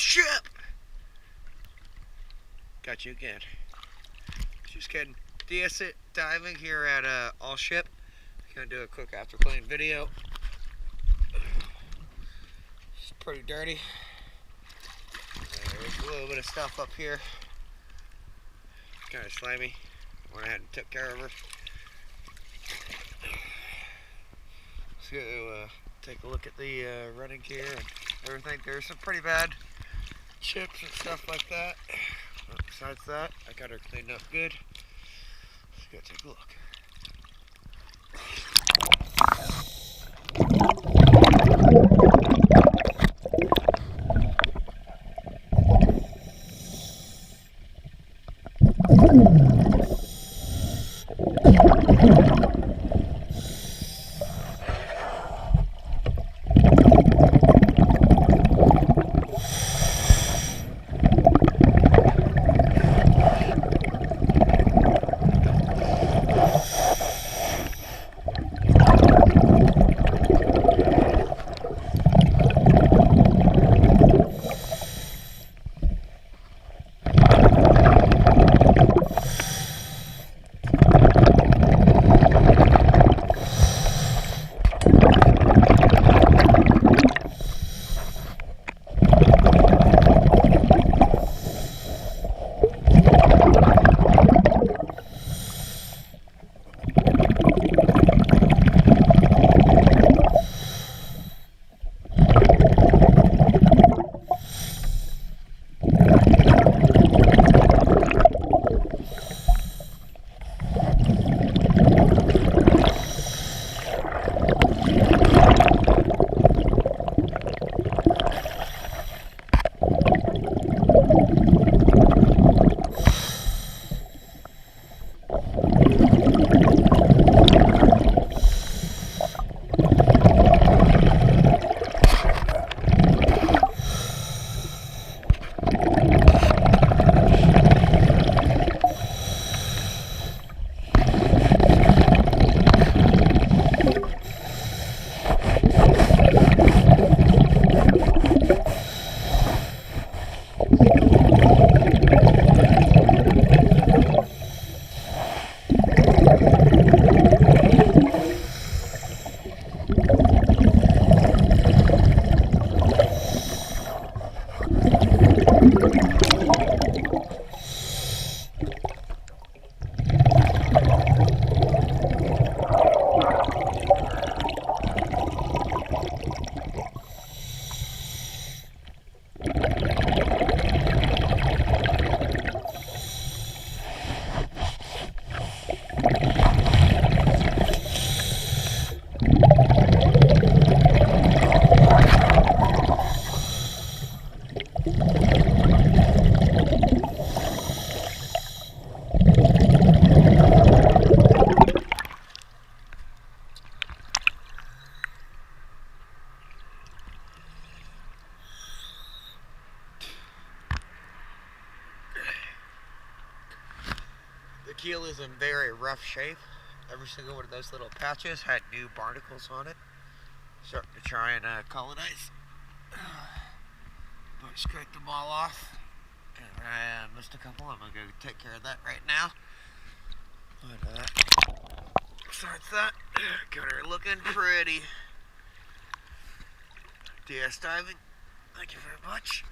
ship! Got you again. Just kidding. DS diving here at Aux Ship. Gonna do a quick after clean video. It's pretty dirty. There's a little bit of stuff up here. Kind of slimy. Went ahead and took care of her. Let's go take a look at the running gear and everything. There's some pretty bad chips and stuff like that. But besides that, I got her cleaned up good. Let's go take a look. The keel is in very rough shape. Every single one of those little patches had new barnacles on it. Starting to try and colonize. But I scraped them all off. And I missed a couple. I'm going to go take care of that right now. But besides that, got her looking pretty. DS diving. Thank you very much.